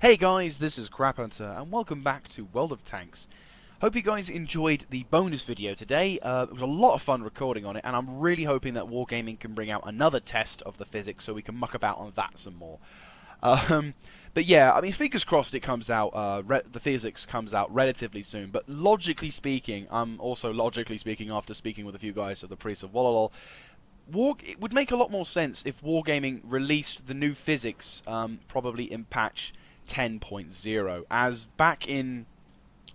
Hey guys, this is Crap Hunter, and welcome back to World of Tanks. Hope you guys enjoyed the bonus video today. It was a lot of fun recording on it, and I'm really hoping that Wargaming can bring out another test of the physics so we can muck about on that some more. But yeah, I mean, fingers crossed it comes out, the physics comes out relatively soon, but logically speaking, after speaking with a few guys of the Priests of Wololo, it would make a lot more sense if Wargaming released the new physics, probably in patch 10.0,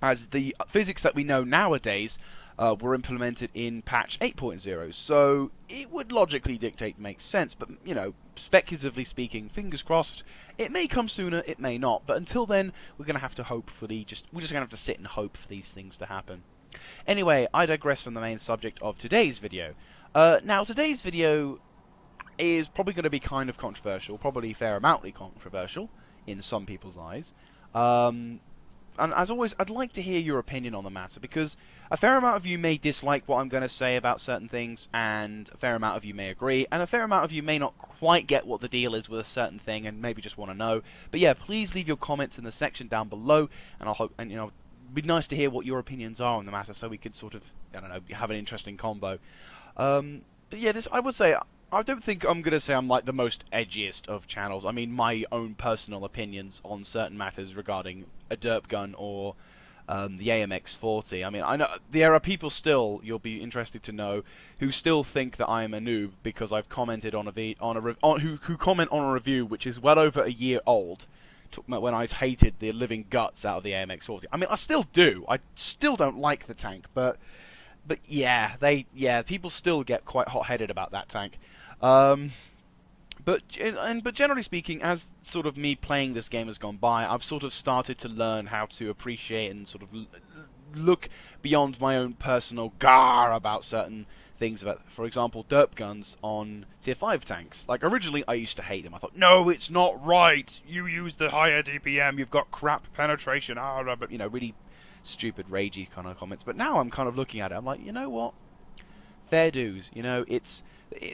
as the physics that we know nowadays were implemented in patch 8.0. So it would logically dictate makes sense, but you know, speculatively speaking, fingers crossed, it may come sooner, it may not. But until then, we're gonna have to we're just gonna have to sit and hope for these things to happen. Anyway, I digress from the main subject of today's video. Now, today's video is probably going to be kind of controversial, probably fair amountly controversial in some people's eyes. And as always, I'd like to hear your opinion on the matter, because a fair amount of you may dislike what I'm going to say about certain things, and a fair amount of you may agree, and a fair amount of you may not quite get what the deal is with a certain thing, and maybe just want to know. But yeah, please leave your comments in the section down below, and you know, it'd be nice to hear what your opinions are on the matter, so we could sort of, I don't know, have an interesting combo. But yeah, I would say, I don't think I'm going to say I'm like the most edgiest of channels. I mean, my own personal opinions on certain matters regarding a derp gun or the AMX-40. I mean, I know there are people still, you'll be interested to know, who still think that I am a noob because I've commented on who comment on a review which is well over a year old, when I hated the living guts out of the AMX-40. I mean, I still do. I still don't like the tank, but yeah, people still get quite hot-headed about that tank. But generally speaking, as sort of me playing this game has gone by, I've sort of started to learn how to appreciate and sort of look beyond my own personal gar about certain things. For example, derp guns on tier 5 tanks. Like, originally I used to hate them. I thought, no, it's not right. You use the higher DPM. You've got crap penetration. But you know, really stupid, ragey kind of comments. But now I'm kind of looking at it. I'm like, you know what? Fair dues. You know, it's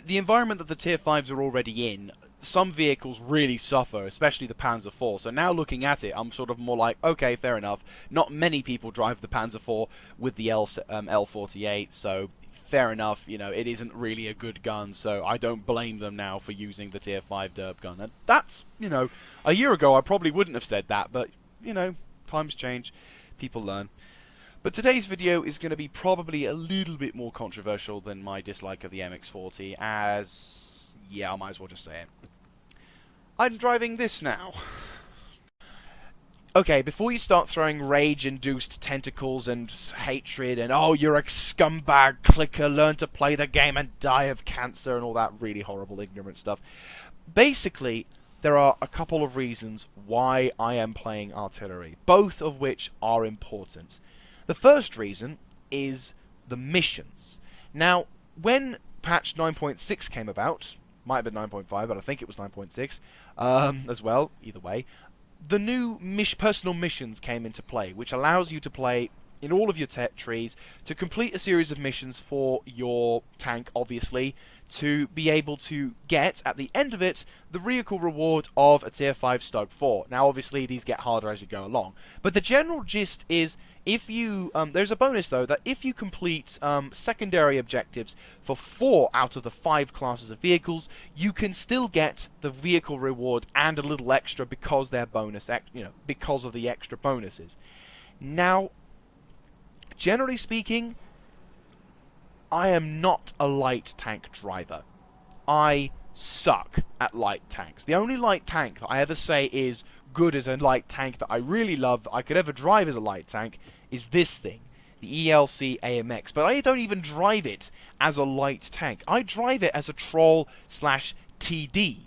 the environment that the tier 5s are already in. Some vehicles really suffer, especially the Panzer IV. So now looking at it, I'm sort of more like, okay, fair enough. Not many people drive the Panzer IV with the L48, so fair enough. You know, it isn't really a good gun, so I don't blame them now for using the tier 5 derp gun. And that's, you know, a year ago I probably wouldn't have said that, but you know, times change. People learn. But today's video is going to be probably a little bit more controversial than my dislike of the MX-40, as, yeah, I might as well just say it. I'm driving this now. Okay, before you start throwing rage-induced tentacles and hatred and, oh, you're a scumbag clicker, learn to play the game and die of cancer and all that really horrible, ignorant stuff. Basically, there are a couple of reasons why I am playing artillery, both of which are important. The first reason is the missions. Now, when patch 9.6 came about, might have been 9.5, but I think it was 9.6 as well, either way, the new personal missions came into play, which allows you to play in all of your tech trees, to complete a series of missions for your tank, obviously, to be able to get, at the end of it, the vehicle reward of a tier 5 Stug 4. Now, obviously, these get harder as you go along. But the general gist is, if you, there's a bonus, though, that if you complete secondary objectives for 4 out of the 5 classes of vehicles, you can still get the vehicle reward and a little extra because they're bonus, because of the extra bonuses. Now, generally speaking, I am not a light tank driver. I suck at light tanks. The only light tank that I ever say is good as a light tank that I really love, that I could ever drive as a light tank, is this thing, the ELC AMX. But I don't even drive it as a light tank. I drive it as a troll/TD,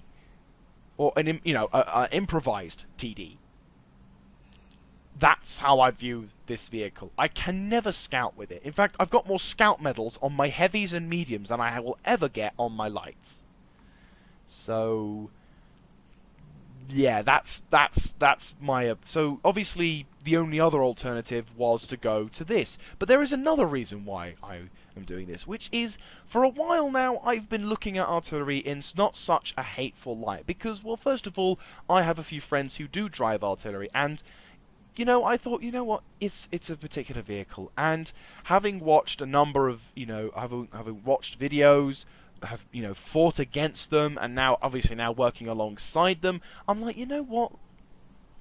or an improvised TD. That's how I view this vehicle. I can never scout with it. In fact, I've got more scout medals on my heavies and mediums than I will ever get on my lights. So, yeah, that's my... So, obviously, the only other alternative was to go to this. But there is another reason why I I'm doing this, which is, for a while now, I've been looking at artillery in not such a hateful light, because, well, first of all, I have a few friends who do drive artillery, and, you know, I thought, you know what, it's a particular vehicle, and having watched a number of, you know, having watched videos, have, you know, fought against them, and now, obviously now working alongside them, I'm like, you know what,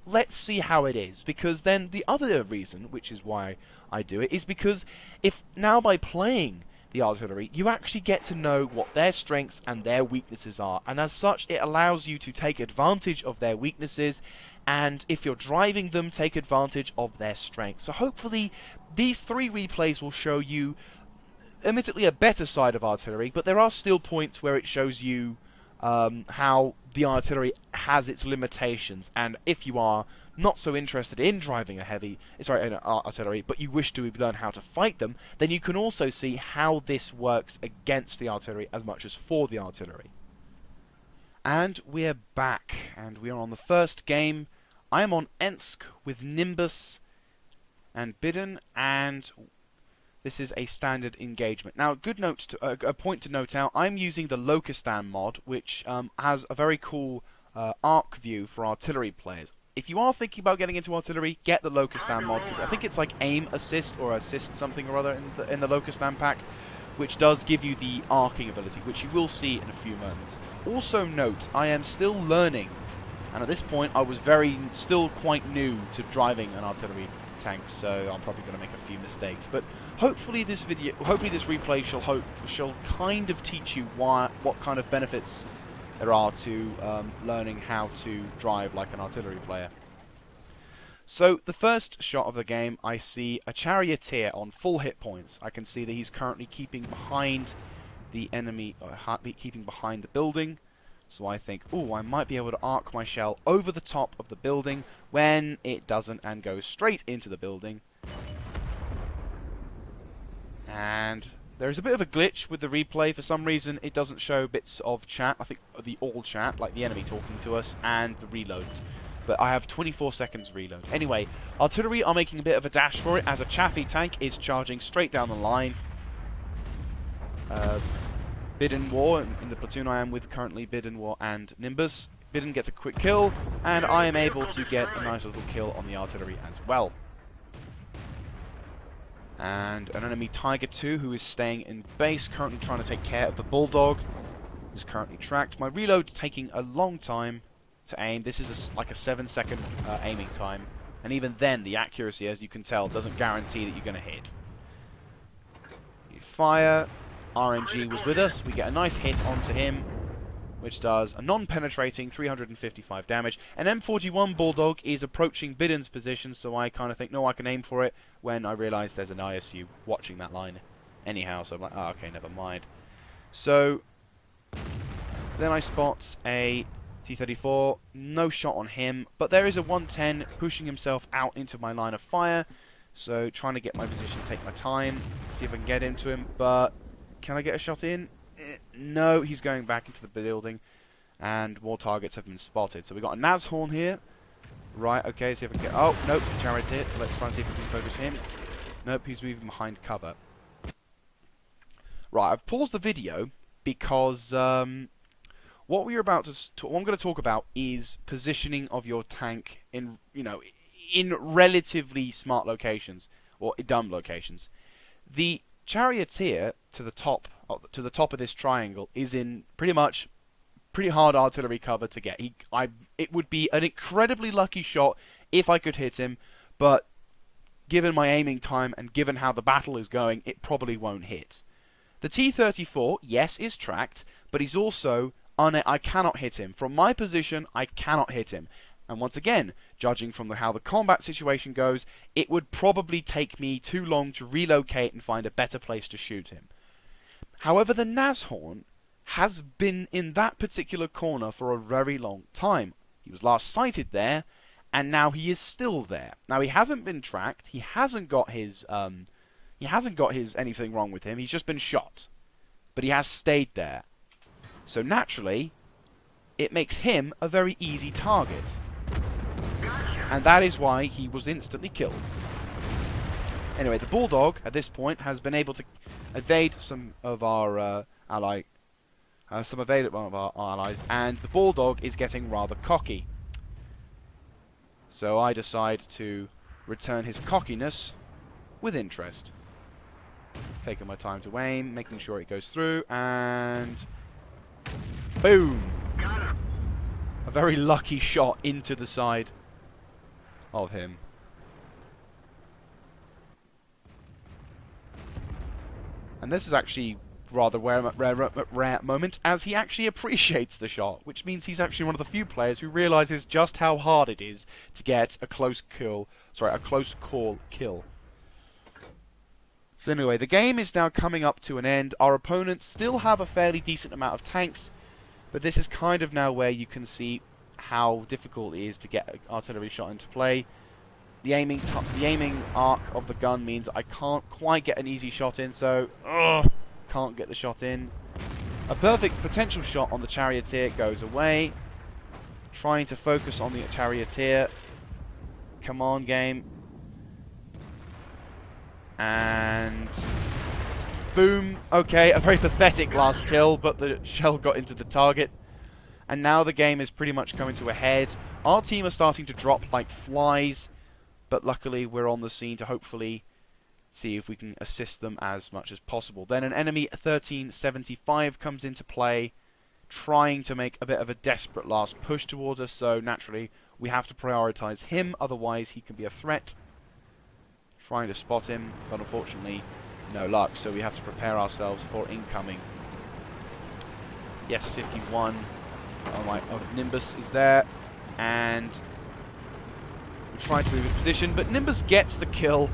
let's see how it is, because then the other reason, which is why I do it, is because if now by playing the artillery, you actually get to know what their strengths and their weaknesses are, and as such it allows you to take advantage of their weaknesses, and if you're driving them, take advantage of their strengths. So hopefully these 3 replays will show you admittedly a better side of artillery, but there are still points where it shows you how the artillery has its limitations, and if you are not so interested in driving an artillery, but you wish to learn how to fight them, then you can also see how this works against the artillery as much as for the artillery. And we're back, and we are on the first game. I am on Ensk with Nimbus and Bidden, and this is a standard engagement. Now, a point to note out, I'm using the Lokistan mod, which has a very cool arc view for artillery players. If you are thinking about getting into artillery, get the Lokistan mod, because I think it's like aim assist or assist something or other in the Lokistan pack, which does give you the arcing ability, which you will see in a few moments. Also note, I am still learning, and at this point I was still quite new to driving an artillery tank, so I'm probably going to make a few mistakes. But hopefully this replay shall kind of teach you what kind of benefits there are to learning how to drive like an artillery player. So the first shot of the game, I see a charioteer on full hit points. I can see that he's currently keeping behind the enemy, keeping behind the building. So I think, oh, I might be able to arc my shell over the top of the building, when it doesn't and goes straight into the building. And there's a bit of a glitch with the replay. For some reason, it doesn't show bits of chat. I think the all chat, like the enemy talking to us, and the reload. But I have 24 seconds reload. Anyway, artillery are making a bit of a dash for it, as a Chaffee tank is charging straight down the line. Bidden War, in the platoon I am with currently, Bidden War and Nimbus. Bidden gets a quick kill, and I am able to get a nice little kill on the artillery as well. And an enemy Tiger 2 who is staying in base, currently trying to take care of the Bulldog, is currently tracked. My reload's taking a long time to aim. This is like a 7-second aiming time, and even then the accuracy, as you can tell, doesn't guarantee that you're going to hit. You fire. RNG was with us. We get a nice hit onto him, which does a non-penetrating 355 damage. An M41 Bulldog is approaching Bidden's position, so I kind of think, no, I can aim for it, when I realise there's an ISU watching that line anyhow, so I'm like, oh, okay, never mind. So then I spot a T-34, no shot on him, but there is a 110 pushing himself out into my line of fire, so trying to get my position, take my time, see if I can get into him, but can I get a shot in? No, he's going back into the building, and more targets have been spotted. So we've got a Nashorn here. Right, okay, see if I can get... Oh, nope, Charioteer, so let's try and see if we can focus him. Nope, he's moving behind cover. Right, I've paused the video because what I'm going to talk about is positioning of your tank in, in relatively smart locations, or dumb locations. The Charioteer to the top of this triangle is in pretty hard artillery cover to get. It would be an incredibly lucky shot if I could hit him, but given my aiming time and given how the battle is going, it probably won't hit. The T-34, yes, is tracked, but he's also I cannot hit him. From my position, I cannot hit him. And once again, judging from how the combat situation goes, it would probably take me too long to relocate and find a better place to shoot him. However, the Nashorn has been in that particular corner for a very long time. He was last sighted there, and now he is still there. Now, he hasn't been tracked. He hasn't got his anything wrong with him. He's just been shot. But he has stayed there. So naturally, it makes him a very easy target. And that is why he was instantly killed. Anyway, the Bulldog, at this point, has been able to evade some of our allies, and the Bulldog is getting rather cocky. So I decide to return his cockiness with interest. Taking my time to aim, making sure it goes through, and boom! A very lucky shot into the side of him. And this is actually rather rare moment, as he actually appreciates the shot, which means he's actually one of the few players who realizes just how hard it is to get a close call kill. So anyway, the game is now coming up to an end. Our opponents still have a fairly decent amount of tanks, but this is kind of now where you can see how difficult it is to get an artillery shot into play. The aiming arc of the gun means I can't quite get an easy shot in, so can't get the shot in. A perfect potential shot on the charioteer goes away. Trying to focus on the charioteer. Come on, game. And boom. Okay, a very pathetic last kill, but the shell got into the target. And now the game is pretty much coming to a head. Our team are starting to drop like flies, but luckily we're on the scene to hopefully see if we can assist them as much as possible. Then an enemy 1375 comes into play, trying to make a bit of a desperate last push towards us, so naturally we have to prioritize him, otherwise he can be a threat. Trying to spot him, but unfortunately no luck, so we have to prepare ourselves for incoming. Yes, 51 of Nimbus is there, and we try to move into position, but Nimbus gets the kill,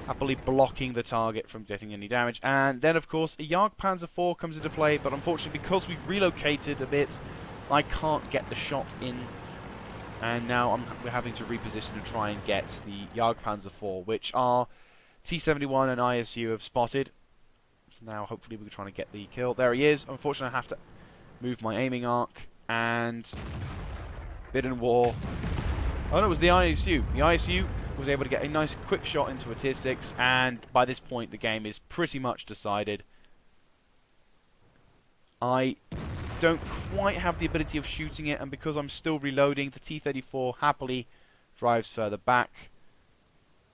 happily blocking the target from getting any damage. And then, of course, a Jagdpanzer IV comes into play, but unfortunately, because we've relocated a bit, I can't get the shot in. And now we're having to reposition and try and get the Jagdpanzer IV, which our T-71 and ISU have spotted. So now, hopefully, we're trying to get the kill. There he is. Unfortunately, I have to move my aiming arc, and Bidden War. Oh no, it was the ISU. The ISU was able to get a nice quick shot into a tier 6, and by this point the game is pretty much decided. I don't quite have the ability of shooting it, and because I'm still reloading, the T-34 happily drives further back.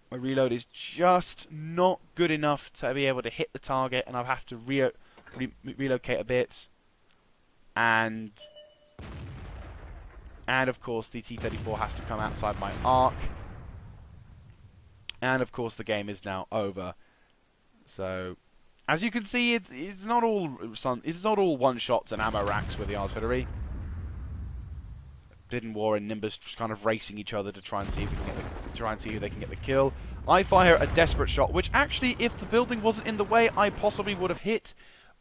My reload is just not good enough to be able to hit the target, and I'll have to relocate a bit. And of course the T-34 has to come outside my arc. And of course the game is now over. So as you can see, it's not all one shots and ammo racks with the artillery. Bidden War and Nimbus kind of racing each other to try and see if we can who they can get the kill. I fire a desperate shot, which actually, if the building wasn't in the way, I possibly would have hit,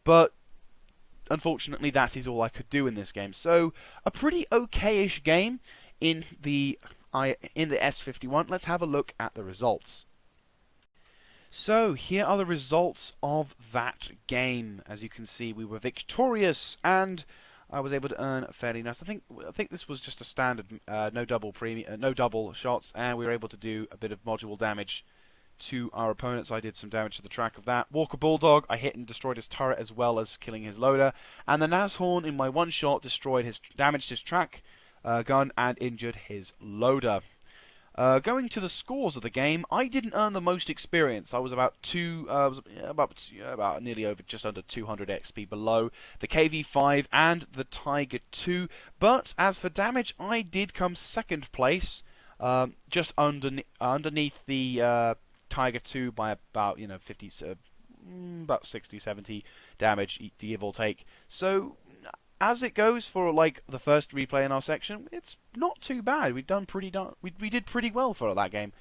but unfortunately that is all I could do in this game. So a pretty okay-ish game in the S51. Let's have a look at the results. So here are the results of that game. As you can see, we were victorious, and I was able to earn fairly nice. I think this was just a standard no double shots, and we were able to do a bit of module damage to our opponents. I did some damage to the track of that. Walker Bulldog, I hit and destroyed his turret as well as killing his loader, and the Nashorn in my one shot damaged his track gun and injured his loader. Going to the scores of the game, I didn't earn the most experience. I was about nearly over, just under 200 XP below the KV-5 and the Tiger II. But as for damage, I did come second place, just underneath the Tiger II by about 60, 70 damage, give or take. So as it goes for like the first replay in our section, it's not too bad. We did pretty well for that game.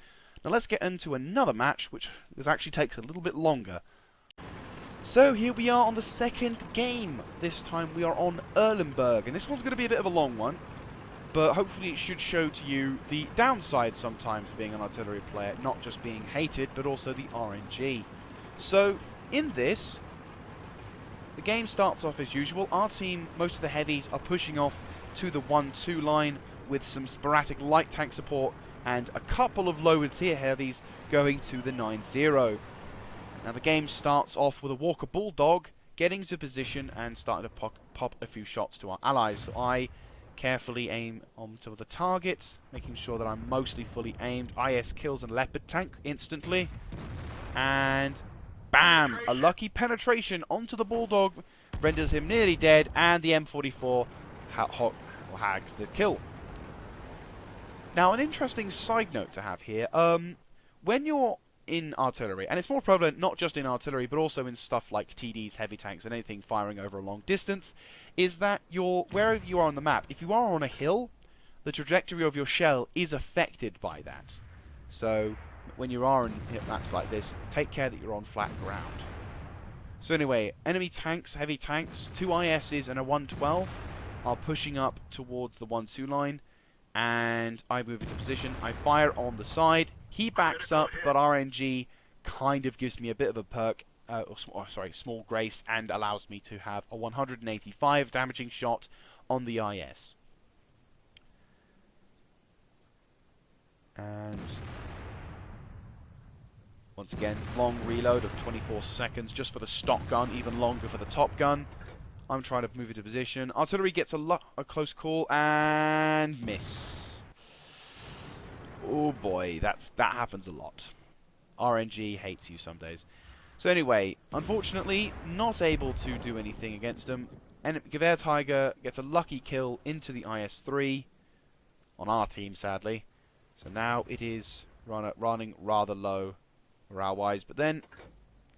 Now let's get into another match, which actually takes a little bit longer. So here we are on the second game. This time we are on Erlenberg, and this one's going to be a bit of a long one, but hopefully it should show to you the downside sometimes of being an artillery player, not just being hated, but also the RNG. So in this, the game starts off as usual. Our team, most of the heavies, are pushing off to the 1-2 line with some sporadic light tank support and a couple of lower tier heavies going to the 9-0. Now the game starts off with a Walker Bulldog getting to position and starting to pop a few shots to our allies. So I carefully aim onto the target, making sure that I'm mostly fully aimed. IS kills a Leopard tank instantly. And bam! A lucky penetration onto the Bulldog renders him nearly dead, and the M44 hags the kill. Now, an interesting side note to have here. When you're in artillery, and it's more prevalent not just in artillery, but also in stuff like TDs, heavy tanks, and anything firing over a long distance, is that wherever you are on the map, if you are on a hill, the trajectory of your shell is affected by that. So, when you are in maps like this, take care that you're on flat ground. So anyway, enemy tanks, heavy tanks, 2 ISs and a 112 are pushing up towards the 1-2 line, and I move into position. I fire on the side. He backs up, but RNG kind of gives me a bit of a perk, small grace, and allows me to have a 185 damaging shot on the IS. And once again, long reload of 24 seconds just for the stock gun, even longer for the top gun. I'm trying to move into position. Artillery gets a close call and miss. Oh boy, that happens a lot. RNG hates you some days. So anyway, unfortunately, not able to do anything against them. And Gewehr Tiger gets a lucky kill into the IS-3 on our team, sadly. So now it is running rather low morale-wise. But then,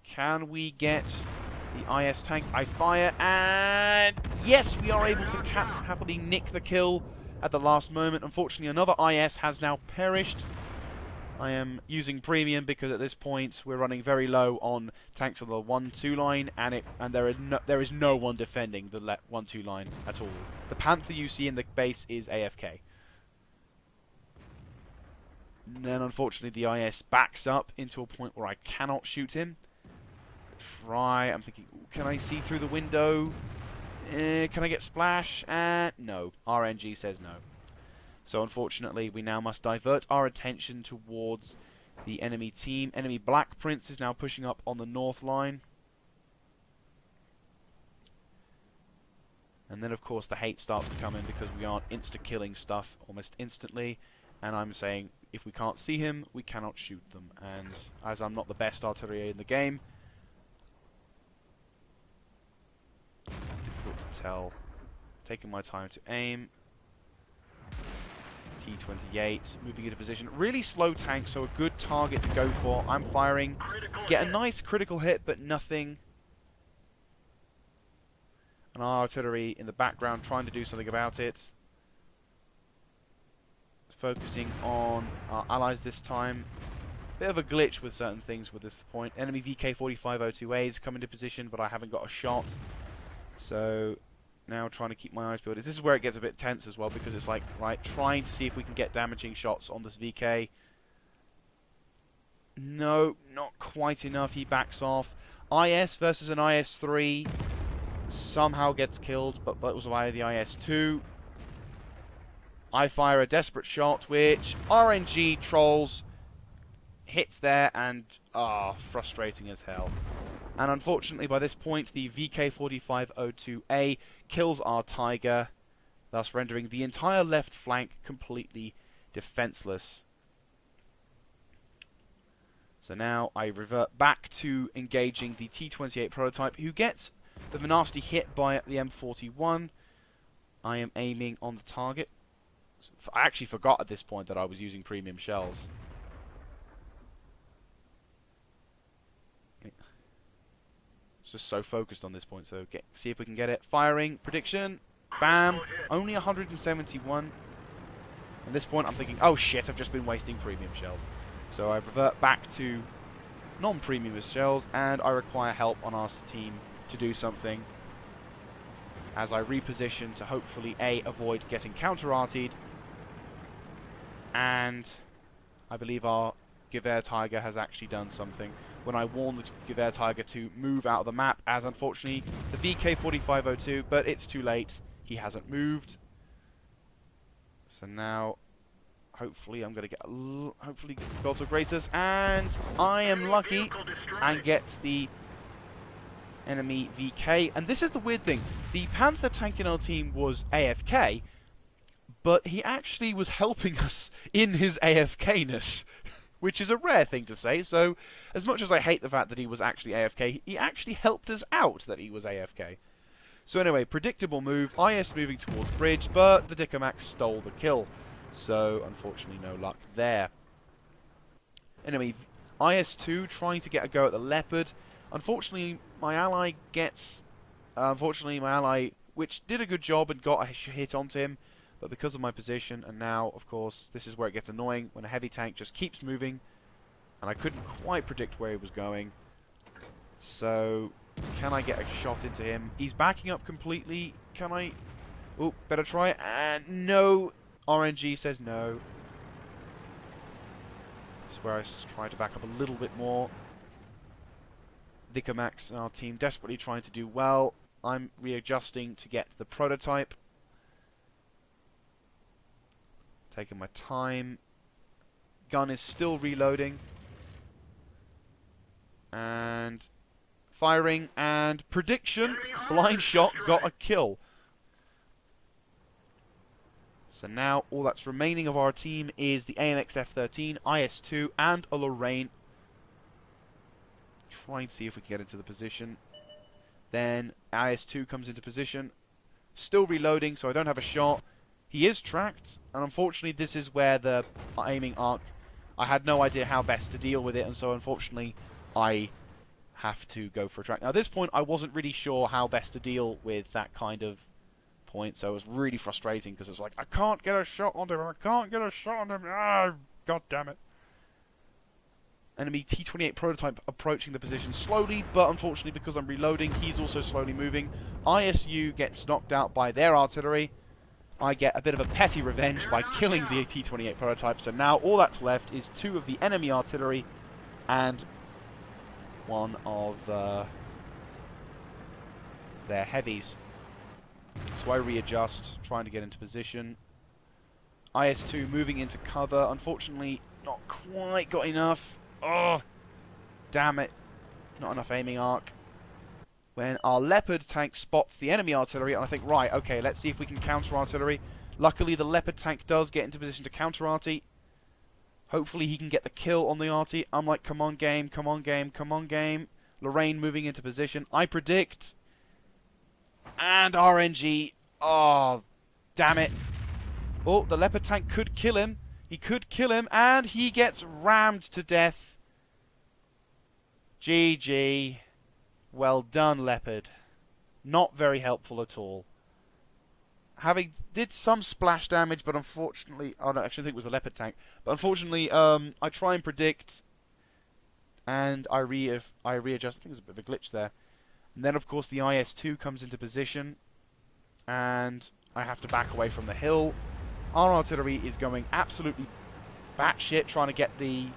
can we get the IS tank? I fire, and yes, we are able to happily nick the kill at the last moment. Unfortunately, another IS has now perished. I am using premium because at this point we're running very low on tanks on the 1-2 line, and there is no one defending the 1-2 line at all. The Panther you see in the base is AFK. And then unfortunately the IS backs up into a point where I cannot shoot him. I'm thinking, can I see through the window? Can I get splash? No. RNG says no. So unfortunately, we now must divert our attention towards the enemy team. Enemy Black Prince is now pushing up on the north line. And then, of course, the hate starts to come in because we aren't insta-killing stuff almost instantly. And I'm saying, if we can't see him, we cannot shoot them. And as I'm not the best artillery in the game, difficult to tell. Taking my time to aim. T-28, moving into position. Really slow tank, so a good target to go for. I'm firing. Get a nice critical hit, but nothing. And our artillery in the background trying to do something about it. Focusing on our allies this time. Bit of a glitch with certain things with this point. Enemy VK-4502As come into position, but I haven't got a shot. So now trying to keep my eyes peeled. This is where it gets a bit tense as well, because it's like, right, trying to see if we can get damaging shots on this VK. No, not quite enough. He backs off. IS versus an IS-3 somehow gets killed, but that was via the IS-2. I fire a desperate shot, which RNG trolls hits there, and frustrating as hell. And unfortunately, by this point, the VK-4502A kills our Tiger, thus rendering the entire left flank completely defenseless. So now I revert back to engaging the T-28 prototype, who gets the nasty hit by the M41. I am aiming on the target. I actually forgot at this point that I was using premium shells. Just so focused on this point, so see if we can get it. Firing, prediction, bam, only 171. At this point I'm thinking, oh shit, I've just been wasting premium shells. So I revert back to non-premium shells, and I require help on our team to do something as I reposition to hopefully avoid getting counter-artied. And I believe our Gewehr Tiger has actually done something when I warn the Gewehr Tiger to move out of the map, as unfortunately the VK-4502, but it's too late. He hasn't moved. So now Hopefully I'm going to get hopefully God will grace us, and I am lucky and get the enemy VK. And this is the weird thing. The Panther tank in our team was AFK, but he actually was helping us in his AFK-ness, which is a rare thing to say. So as much as I hate the fact that he was actually AFK, he actually helped us out that he was AFK. So anyway, predictable move, IS moving towards bridge, but the Dickomax stole the kill. So, unfortunately, no luck there. Anyway, IS-2 trying to get a go at the Leopard. Unfortunately, my ally which did a good job and got a hit onto him, but because of my position, and now, of course, this is where it gets annoying, when a heavy tank just keeps moving, and I couldn't quite predict where he was going. So, can I get a shot into him? He's backing up completely. Can I? Oh, better try it. And no. RNG says no. This is where I try to back up a little bit more. Dickomax and our team desperately trying to do well. I'm readjusting to get the prototype. Taking my time. Gun is still reloading. And firing, and prediction, blind shot, got a kill. So now all that's remaining of our team is the AMX F-13, IS-2, and a Lorraine. Try and see if we can get into the position. Then IS-2 comes into position. Still reloading, so I don't have a shot. He is tracked, and unfortunately this is where the aiming arc, I had no idea how best to deal with it, and so unfortunately I have to go for a track. Now at this point I wasn't really sure how best to deal with that kind of point, so it was really frustrating because it was like, I can't get a shot on him, I can't get a shot on him, ah, god damn it. Enemy T-28 prototype approaching the position slowly, but unfortunately because I'm reloading, he's also slowly moving. ISU gets knocked out by their artillery. I get a bit of a petty revenge by killing the T-28 prototype, so now all that's left is 2 of the enemy artillery and 1 of their heavies. So I readjust, trying to get into position. IS-2 moving into cover. Unfortunately, not quite got enough. Oh, damn it. Not enough aiming arc. When our Leopard tank spots the enemy artillery, and I think, right, okay, let's see if we can counter artillery. Luckily, the Leopard tank does get into position to counter arty. Hopefully he can get the kill on the arty. I'm like, come on game, come on game, come on game. Lorraine moving into position. I predict. And RNG. Oh, damn it. Oh, the Leopard tank could kill him. He could kill him, and he gets rammed to death. GG. Well done, Leopard. Not very helpful at all. Did some splash damage, but unfortunately... Oh, no, actually I think it was the Leopard tank. But unfortunately, I try and predict, and I readjust. I think there's a bit of a glitch there. And then, of course, the IS-2 comes into position, and I have to back away from the hill. Our artillery is going absolutely batshit, trying to get the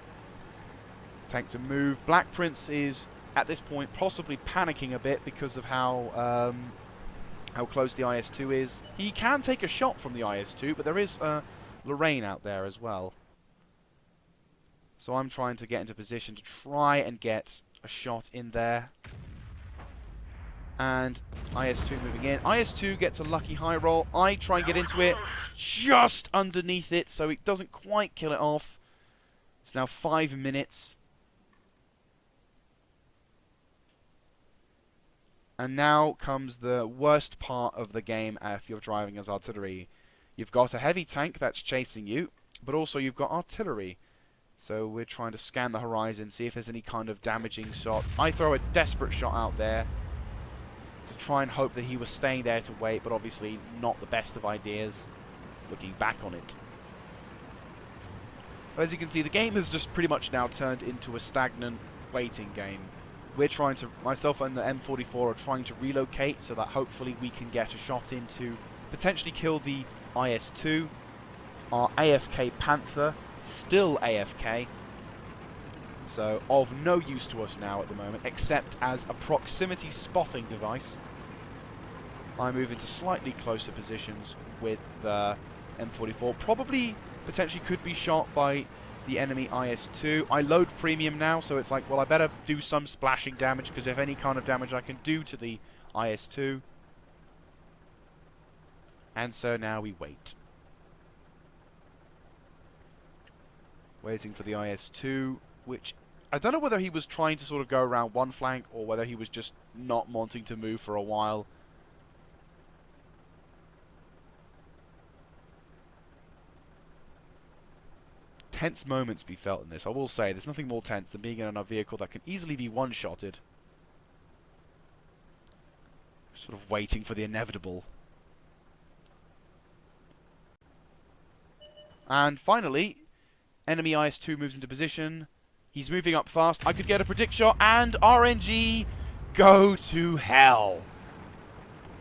tank to move. Black Prince is, at this point, possibly panicking a bit because of how close the IS-2 is. He can take a shot from the IS-2, but there is Lorraine out there as well. So I'm trying to get into position to try and get a shot in there. And IS-2 moving in. IS-2 gets a lucky high roll. I try and get into it just underneath it, so it doesn't quite kill it off. It's now 5 minutes. And now comes the worst part of the game if you're driving as artillery. You've got a heavy tank that's chasing you, but also you've got artillery. So we're trying to scan the horizon, see if there's any kind of damaging shots. I throw a desperate shot out there to try and hope that he was staying there to wait, but obviously not the best of ideas, looking back on it. But as you can see, the game has just pretty much now turned into a stagnant waiting game. We're trying to, myself and the M44 are trying to relocate so that hopefully we can get a shot in to potentially kill the IS-2. Our AFK Panther, still AFK. So, of no use to us now at the moment, except as a proximity spotting device. I move into slightly closer positions with the M44. Probably potentially could be shot by the enemy IS-2. I load premium now, so it's like, well, I better do some splashing damage, because if any kind of damage I can do to the IS-2. And so now we wait. Waiting for the IS-2, which I don't know whether he was trying to sort of go around one flank or whether he was just not wanting to move for a while. Tense moments be felt in this. I will say, there's nothing more tense than being in a vehicle that can easily be one-shotted. Sort of waiting for the inevitable. And finally, enemy IS-2 moves into position. He's moving up fast. I could get a predict shot, and RNG, go to hell.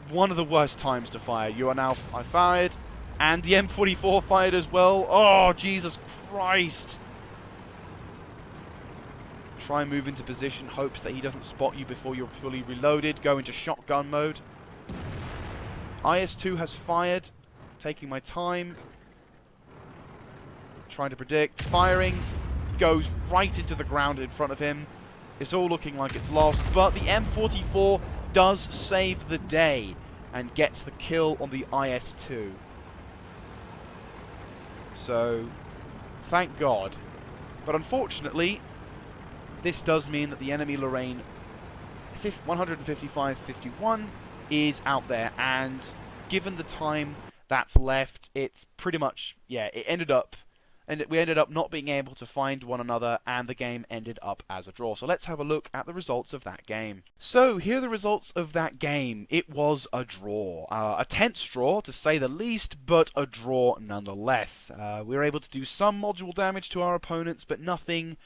One of the worst times to fire. You are now I fired, and the M44 fired as well. Oh, Jesus Christ. Try and move into position, hopes that he doesn't spot you before you're fully reloaded. Go into shotgun mode. IS-2 has fired. Taking my time. Trying to predict. Firing. Goes right into the ground in front of him. It's all looking like it's lost, but the M44 does save the day and gets the kill on the IS-2. So, thank God. But unfortunately, this does mean that the enemy Lorraine 155-51 is out there, and given the time that's left, it's pretty much, yeah, it ended up, and we ended up not being able to find one another, and the game ended up as a draw. So let's have a look at the results of that game. So here are the results of that game. It was a draw. A tense draw, to say the least, but a draw nonetheless. We were able to do some module damage to our opponents, but nothing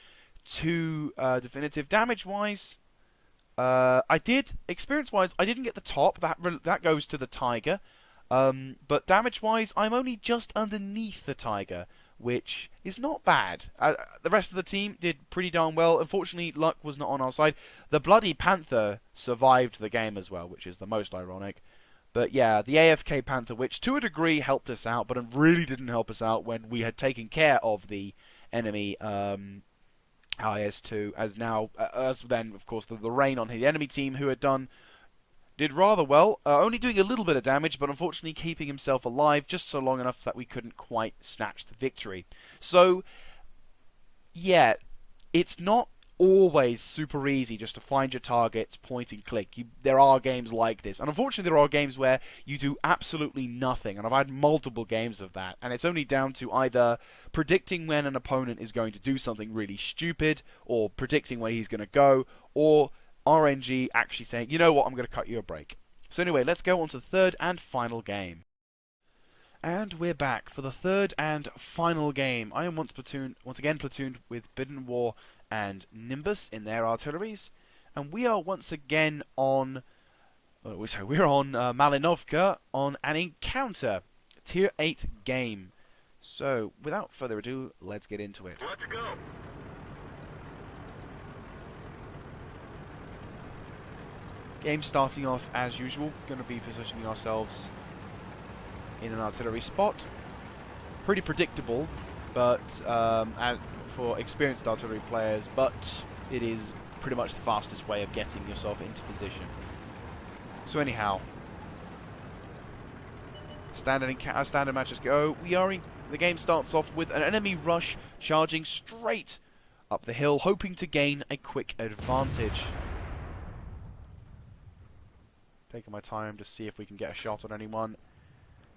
too definitive. Damage-wise, I did, experience-wise, I didn't get the top. That goes to the Tiger. But damage-wise, I'm only just underneath the Tiger, which is not bad. The rest of the team did pretty darn well. Unfortunately, luck was not on our side. The Bloody Panther survived the game as well, which is the most ironic. But yeah, the AFK Panther, which to a degree helped us out, but it really didn't help us out when we had taken care of the enemy IS-2, as then, of course, the Lorraine on the enemy team, who did rather well, only doing a little bit of damage, but unfortunately keeping himself alive just so long enough that we couldn't quite snatch the victory. So, yeah, it's not always super easy just to find your targets, point and click. There are games like this, and unfortunately there are games where you do absolutely nothing, and I've had multiple games of that, and it's only down to either predicting when an opponent is going to do something really stupid, or predicting where he's going to go, or RNG actually saying, you know what, I'm going to cut you a break. So anyway, let's go on to the third and final game. And we're back for the third and final game. I am once again platooned with Bidden War and Nimbus in their artilleries, and we are once again on we're on Malinovka on an encounter, tier 8 game. So without further ado, let's get into it. Let's go. Game starting off as usual, going to be positioning ourselves in an artillery spot. Pretty predictable, but for experienced artillery players, but it is pretty much the fastest way of getting yourself into position. So anyhow, standard matches go. The game starts off with an enemy rush charging straight up the hill, hoping to gain a quick advantage. Taking my time to see if we can get a shot on anyone.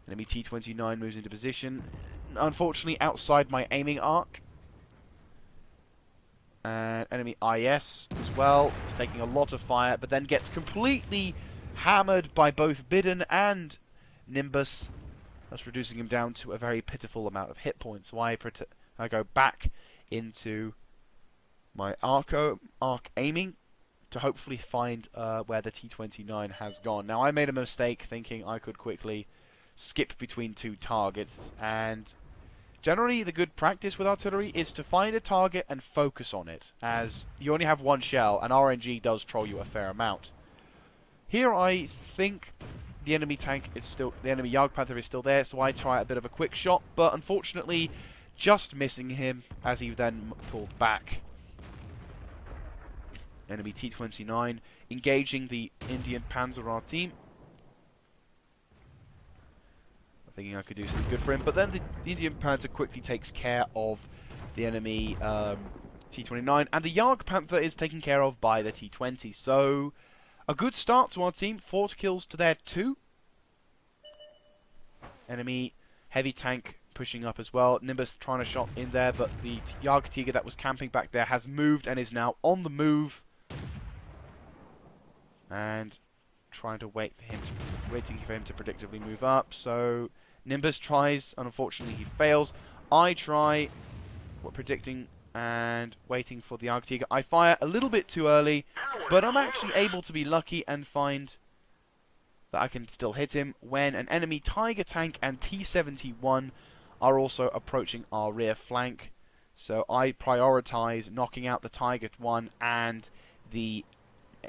Enemy T-29 moves into position. Unfortunately, outside my aiming arc. And enemy IS as well. Is taking a lot of fire, but then gets completely hammered by both Bidden and Nimbus. That's reducing him down to a very pitiful amount of hit points. So I go back into my arc aiming to hopefully find where the T-29 has gone. Now, I made a mistake thinking I could quickly skip between two targets, and generally the good practice with artillery is to find a target and focus on it, as you only have one shell, and RNG does troll you a fair amount. Here I think the enemy tank is still, the enemy Jagdpanther is still there, so I try a bit of a quick shot, but unfortunately just missing him as he then pulled back. Enemy T-29 engaging the Indian Panzer our team. Thinking I could do something good for him, but then the Indian Panther quickly takes care of the enemy T-29, and the Yarg Panther is taken care of by the T-20. So, a good start to our team. 4 kills to their 2. Enemy heavy tank pushing up as well. Nimbus trying to shot in there, but the Yarg Tiger that was camping back there has moved and is now on the move. And trying to waiting for him to predictably move up. So Nimbus tries, and unfortunately he fails. I try, predicting and waiting for the Yarg Tiger. I fire a little bit too early, but I'm actually able to be lucky and find that I can still hit him when an enemy Tiger tank and T-71 are also approaching our rear flank. So I prioritize knocking out the Tiger 1 and the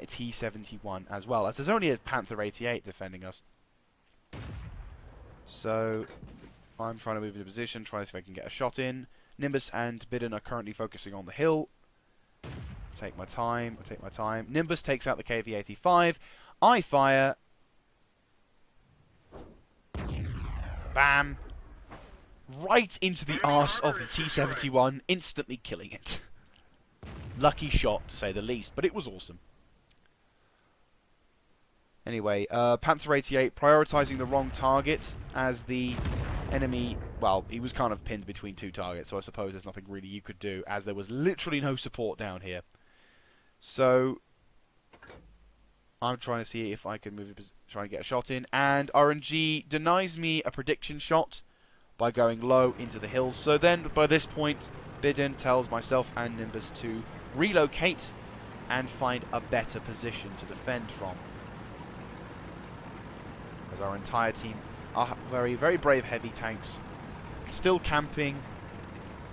T-71 as well, as there's only a Panther 88 defending us. So I'm trying to move into position, trying to see if I can get a shot in. Nimbus and Bidden are currently focusing on the hill. Take my time. Nimbus takes out the KV-85. I fire. Bam. Right into the arse of the T-71, instantly killing it. Lucky shot, to say the least, but it was awesome. Anyway, Panther 88 prioritizing the wrong target as the enemy, well, he was kind of pinned between 2 targets, so I suppose there's nothing really you could do, as there was literally no support down here. So I'm trying to see if I can try and get a shot in, and RNG denies me a prediction shot by going low into the hills. So then, by this point, Bidden tells myself and Nimbus to relocate and find a better position to defend from. As our entire team are very, very brave heavy tanks, still camping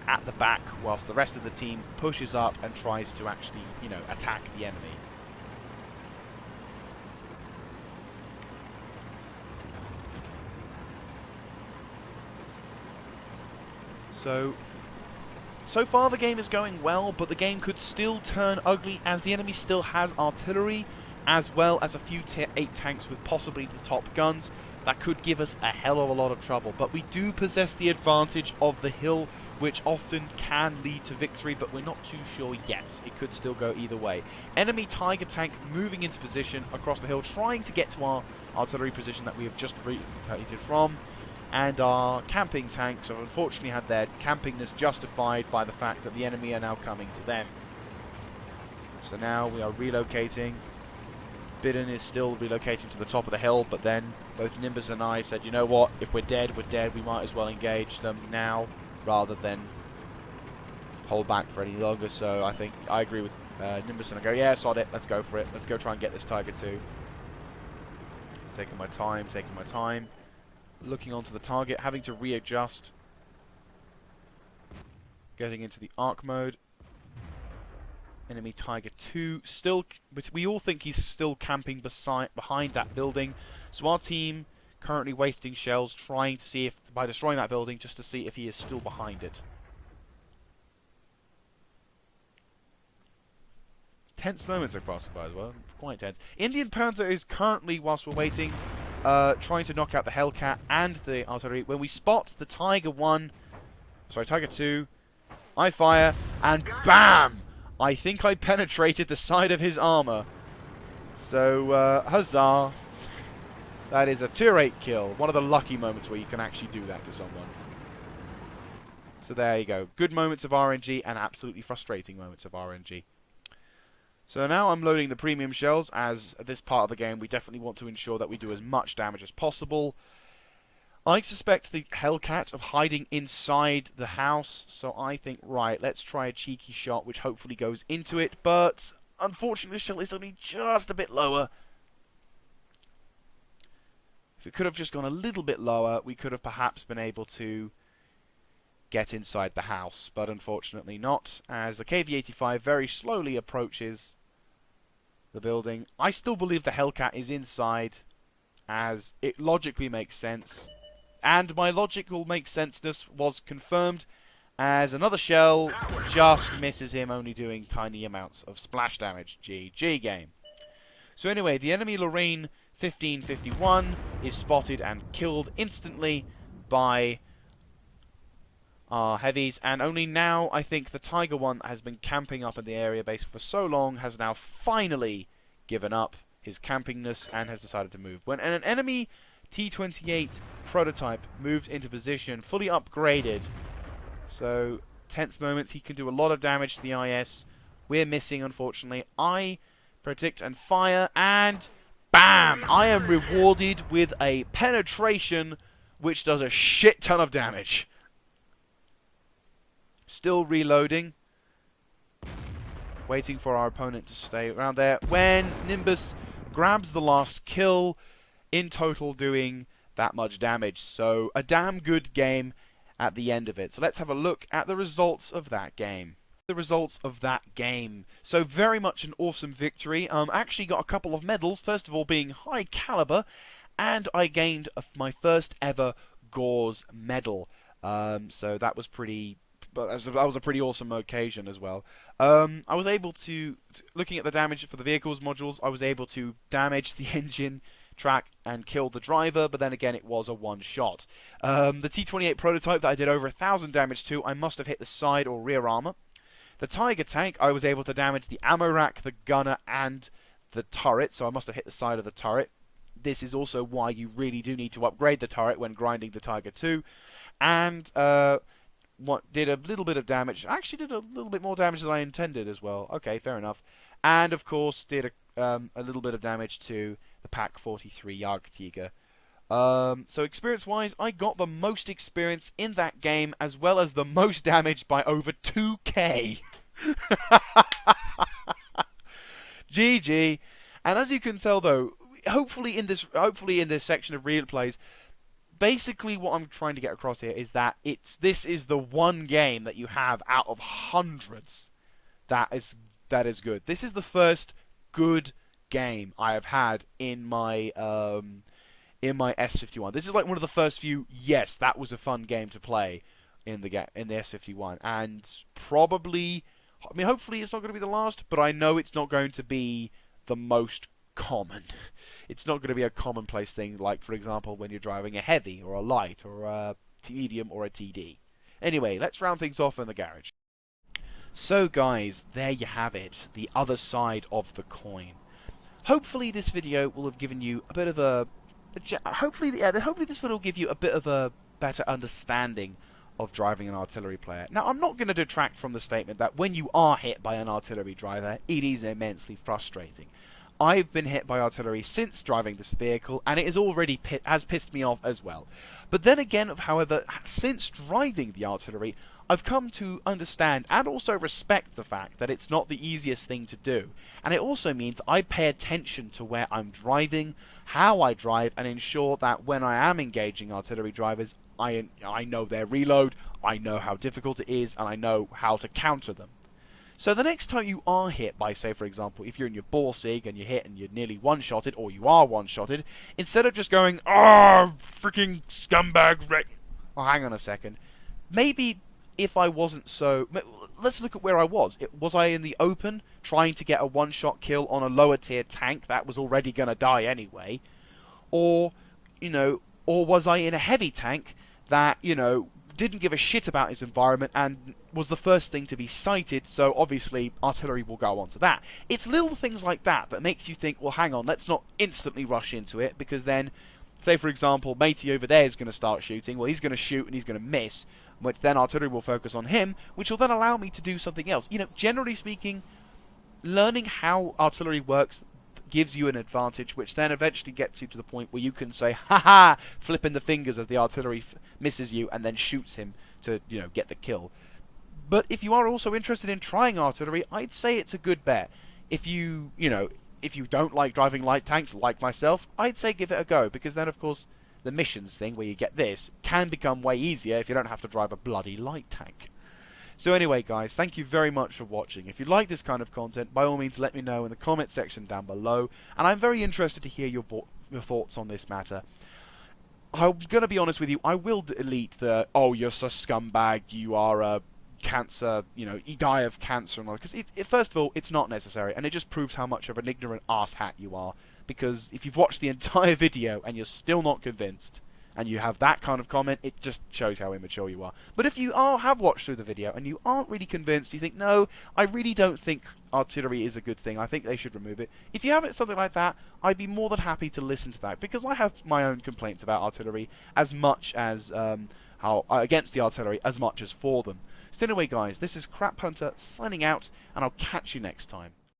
at the back, whilst the rest of the team pushes up and tries to actually, attack the enemy. So far the game is going well, but the game could still turn ugly as the enemy still has artillery, as well as a few tier 8 tanks with possibly the top guns. That could give us a hell of a lot of trouble, but we do possess the advantage of the hill, which often can lead to victory, but we're not too sure yet. It could still go either way. Enemy Tiger tank moving into position across the hill, trying to get to our artillery position that we have just relocated from. And our camping tanks have unfortunately had their campingness justified by the fact that the enemy are now coming to them. So now we are relocating. Bidden is still relocating to the top of the hill, but then both Nimbus and I said, you know what, if we're dead, we're dead. We might as well engage them now rather than hold back for any longer. So I think I agree with Nimbus, and I go, yeah, sod it, let's go for it. Let's go try and get this Tiger 2. Taking my time. Looking onto the target, having to readjust. Getting into the arc mode. Enemy Tiger 2 still, but we all think he's still camping behind that building. So our team currently wasting shells, trying to see if, by destroying that building, just to see if he is still behind it. Tense moments are passing by as well, quite tense. Indian Panzer is currently, whilst we're waiting, trying to knock out the Hellcat and the artillery. When we spot the Tiger 2, I fire, and BAM! I think I penetrated the side of his armor. So, huzzah. That is a tier 8 kill. One of the lucky moments where you can actually do that to someone. So there you go. Good moments of RNG and absolutely frustrating moments of RNG. So now I'm loading the premium shells, as at this part of the game we definitely want to ensure that we do as much damage as possible. I suspect the Hellcat of hiding inside the house, so I think, right, let's try a cheeky shot which hopefully goes into it, but unfortunately the shell is only just a bit lower. If it could have just gone a little bit lower, we could have perhaps been able to get inside the house, but unfortunately not, as the KV-85 very slowly approaches the building. I still believe the Hellcat is inside, as it logically makes sense, and my logical make senseness was confirmed as another shell just misses him, only doing tiny amounts of splash damage. GG game. So anyway, the enemy Lorraine 1551 is spotted and killed instantly by our heavies, and only now I think the Tiger one has been camping up in the area base for so long has now finally given up his campingness and has decided to move. When an enemy T-28 prototype moves into position, fully upgraded, so tense moments, he can do a lot of damage to the IS. We're missing, unfortunately. I predict and fire, and bam! I am rewarded with a penetration which does a shit ton of damage. Still reloading. Waiting for our opponent to stay around there. When Nimbus grabs the last kill, in total doing that much damage. So a damn good game at the end of it. So let's have a look at the results of that game. So very much an awesome victory. Actually got a couple of medals. First of all being high caliber, and I gained my first ever Gauze medal. So that was pretty. But that was a pretty awesome occasion as well. I was able to, looking at the damage for the vehicles modules, I was able to damage the engine track and kill the driver, but then again it was a one-shot. The T-28 prototype that I did over 1,000 damage to, I must have hit the side or rear armor. The Tiger tank, I was able to damage the ammo rack, the gunner, and the turret, so I must have hit the side of the turret. This is also why you really do need to upgrade the turret when grinding the Tiger 2. And what did a little bit of damage, actually did a little bit more damage than I intended as well. Okay, fair enough. And of course did a little bit of damage to the Pak 43 Jagdtiger. So experience-wise, I got the most experience in that game, as well as the most damage by over 2k. GG. And as you can tell, though, hopefully in this section of replays, basically what I'm trying to get across here is that this is the one game that you have out of hundreds that is good. This is the first good game I have had in my S51. This is like one of the first few. Yes, that was a fun game to play in the S51, and probably, I mean, hopefully it's not going to be the last, but I know it's not going to be the most common. It's not going to be a commonplace thing, like for example when you're driving a heavy or a light or a medium or a TD. Anyway, let's round things off in the garage. So guys, there you have it, the other side of the coin. Hopefully this video will have given you a bit of a hopefully this video will give you a bit of a better understanding of driving an artillery player. Now, I'm not going to detract from the statement that when you are hit by an artillery driver, it is immensely frustrating. I've been hit by artillery since driving this vehicle, and it has already pissed me off as well. But then again, however, since driving the artillery, I've come to understand and also respect the fact that it's not the easiest thing to do. And it also means I pay attention to where I'm driving, how I drive, and ensure that when I am engaging artillery drivers, I know their reload, I know how difficult it is, and I know how to counter them. So the next time you are hit by, say for example, if you're in your Borsig and you're hit and you're nearly one-shotted, or you are one-shotted, instead of just going, "Oh, freaking scumbag wreck," oh, hang on a second, maybe if I wasn't so, let's look at where I was. Was I in the open trying to get a one-shot kill on a lower tier tank that was already going to die anyway? Or, or was I in a heavy tank that, didn't give a shit about his environment and was the first thing to be sighted, so obviously artillery will go on to that. It's little things like that that makes you think, well, hang on, let's not instantly rush into it, because then, say for example, matey over there is going to start shooting. Well, he's going to shoot and he's going to miss, which then artillery will focus on him, which will then allow me to do something else. Generally speaking, learning how artillery works gives you an advantage, which then eventually gets you to the point where you can say, "Ha-ha!" flipping the fingers as the artillery misses you and then shoots him to, get the kill. But if you are also interested in trying artillery, I'd say it's a good bet. If you don't like driving light tanks like myself, I'd say give it a go, because then of course the missions thing where you get this can become way easier if you don't have to drive a bloody light tank. So anyway guys, thank you very much for watching. If you like this kind of content, by all means let me know in the comment section down below, and I'm very interested to hear your thoughts on this matter. I'm gonna be honest with you. I will delete the "oh, you're such a scumbag, you are a cancer, you die of cancer" and all, because first of all, it's not necessary, and it just proves how much of an ignorant arsehat you are. Because if you've watched the entire video and you're still not convinced, and you have that kind of comment, it just shows how immature you are. But if you have watched through the video and you aren't really convinced, you think, no, I really don't think artillery is a good thing, I think they should remove it. If you have it something like that, I'd be more than happy to listen to that, because I have my own complaints about artillery as much as how against the artillery as much as for them. So anyway, guys, this is Crap Hunter signing out, and I'll catch you next time.